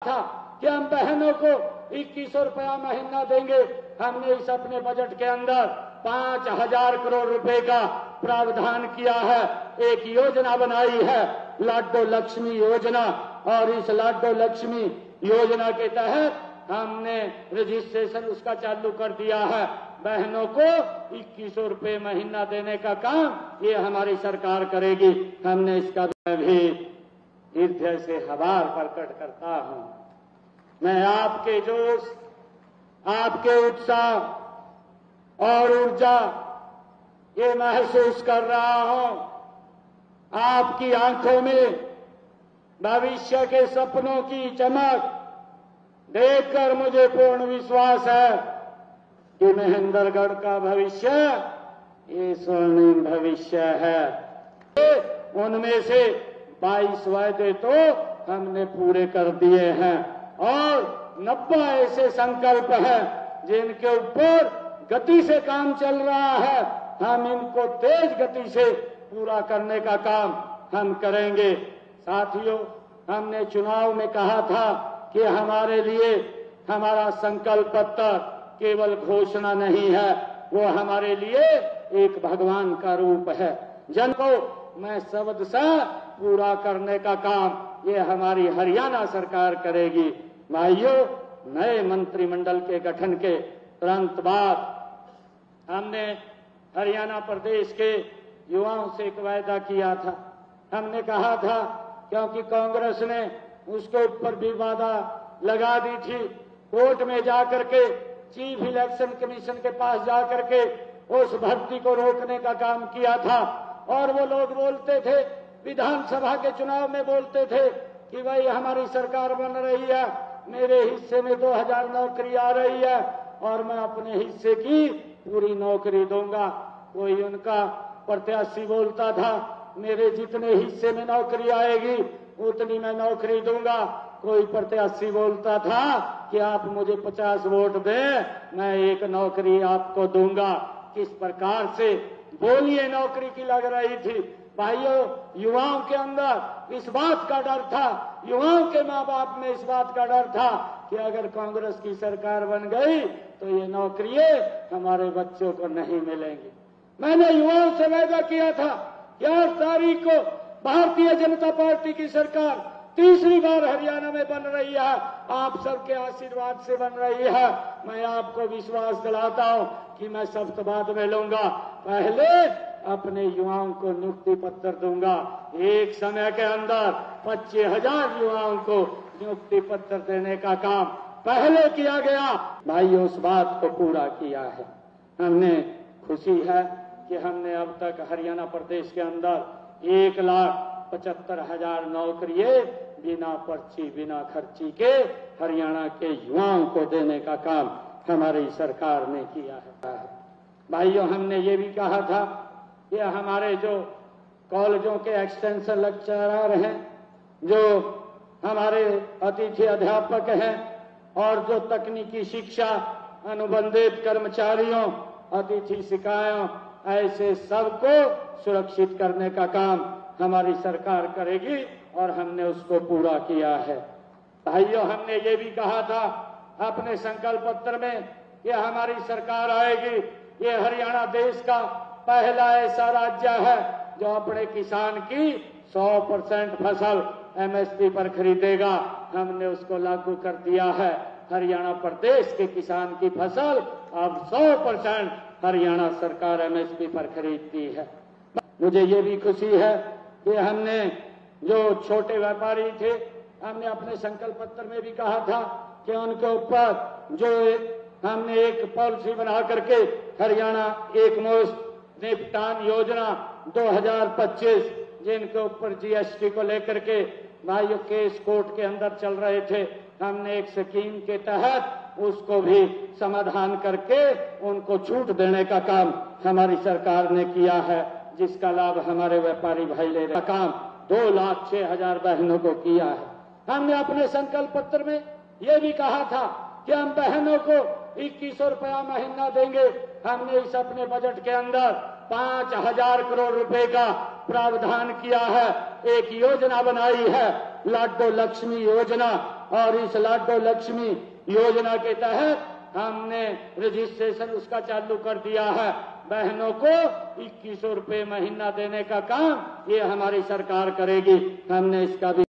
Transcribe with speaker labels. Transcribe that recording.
Speaker 1: था कि हम बहनों को 2100 रुपया महीना देंगे। हमने इस अपने बजट के अंदर 5000 करोड़ रुपए का प्रावधान किया है। एक योजना बनाई है लाडो लक्ष्मी योजना, और इस लाडो लक्ष्मी योजना के तहत हमने रजिस्ट्रेशन उसका चालू कर दिया है। बहनों को 2100 रुपये महीना देने का काम ये हमारी सरकार करेगी। हमने इसका भी हृदय से आभार प्रकट करता हूं। मैं आपके जोश, आपके उत्साह और ऊर्जा ये महसूस कर रहा हूं। आपकी आंखों में भविष्य के सपनों की चमक देखकर मुझे पूर्ण विश्वास है कि महेंद्रगढ़ का भविष्य ये स्वर्णिम भविष्य है। उनमें से 22 वायदे तो हमने पूरे कर दिए हैं और 90 ऐसे संकल्प हैं जिनके ऊपर गति से काम चल रहा है। हम इनको तेज गति से पूरा करने का काम हम करेंगे। साथियों, हमने चुनाव में कहा था कि हमारे लिए हमारा संकल्प पत्र केवल घोषणा नहीं है, वो हमारे लिए एक भगवान का रूप है। जन को मैं शब्द से पूरा करने का काम ये हमारी हरियाणा सरकार करेगी। भाइयों, नए मंत्रिमंडल के गठन के तुरंत बाद हमने हरियाणा प्रदेश के युवाओं से एक वायदा किया था। हमने कहा था, क्योंकि कांग्रेस ने उसके ऊपर भी वादा लगा दी थी, कोर्ट में जाकर के चीफ इलेक्शन कमीशन के पास जाकर के उस भर्ती को रोकने का काम किया था। और वो लोग बोलते थे, विधानसभा के चुनाव में बोलते थे कि भाई हमारी सरकार बन रही है, मेरे हिस्से में 2000 नौकरी आ रही है और मैं अपने हिस्से की पूरी नौकरी दूंगा। कोई उनका प्रत्याशी बोलता था, मेरे जितने हिस्से में नौकरी आएगी उतनी मैं नौकरी दूंगा। कोई प्रत्याशी बोलता था कि आप मुझे 50 वोट दें, मैं एक नौकरी आपको दूंगा। किस प्रकार से बोलिए नौकरी की लग रही थी। भाइयों, युवाओं के अंदर इस बात का डर था, युवाओं के माँ बाप में इस बात का डर था कि अगर कांग्रेस की सरकार बन गई तो ये नौकरियां हमारे बच्चों को नहीं मिलेंगी। मैंने युवाओं से वादा किया था कि 8 तारीख को भारतीय जनता पार्टी की सरकार तीसरी बार हरियाणा में बन रही है, आप सबके आशीर्वाद से बन रही है। मैं आपको विश्वास दिलाता हूं कि मैं सख्त बाद में लूंगा। पहले अपने युवाओं को नियुक्ति पत्र दूंगा। एक समय के अंदर 25,000 युवाओं को नियुक्ति पत्र देने का काम पहले किया गया। भाइयों, उस बात को पूरा किया है। हमने खुशी है कि हमने अब तक हरियाणा प्रदेश के अंदर 1,75,000 नौकरियां बिना पर्ची बिना खर्ची के हरियाणा के युवाओं को देने का काम हमारी सरकार ने किया है। भाइयों, हमने ये भी कहा था कि हमारे जो कॉलेजों के एक्सटेंशन लेक्चरर हैं, जो हमारे अतिथि अध्यापक हैं और जो तकनीकी शिक्षा अनुबंधित कर्मचारियों, अतिथि शिकायों, ऐसे सबको सुरक्षित करने का काम हमारी सरकार करेगी और हमने उसको पूरा किया है। भाइयों, हमने ये भी कहा था अपने संकल्प पत्र में कि हमारी सरकार आएगी, ये हरियाणा देश का पहला ऐसा राज्य है जो अपने किसान की 100% फसल MSP पर खरीदेगा। हमने उसको लागू कर दिया है। हरियाणा प्रदेश के किसान की फसल अब 100% हरियाणा सरकार MSP पर खरीदती है। मुझे ये भी खुशी है कि हमने जो छोटे व्यापारी थे, हमने अपने संकल्प पत्र में भी कहा था कि उनके ऊपर जो हमने एक पॉलिसी बना करके हरियाणा एक मुश्त निपटान योजना 2025, जिनके ऊपर GST को लेकर के भाइयों केस कोर्ट के अंदर चल रहे थे, हमने एक स्कीम के तहत उसको भी समाधान करके उनको छूट देने का काम हमारी सरकार ने किया है, जिसका लाभ हमारे व्यापारी भाई ले रहे। काम 2,06,000 बहनों को किया है। हमने अपने संकल्प पत्र में यह भी कहा था कि हम बहनों को 2100 रुपया महीना देंगे। हमने इस अपने बजट के अंदर 5,000 करोड़ रुपए का प्रावधान किया है। एक योजना बनाई है लाडो लक्ष्मी योजना, और इस लाडो लक्ष्मी योजना के तहत हमने रजिस्ट्रेशन उसका चालू कर दिया है। बहनों को 2100 रुपये महीना देने का काम ये हमारी सरकार करेगी। हमने इसका भी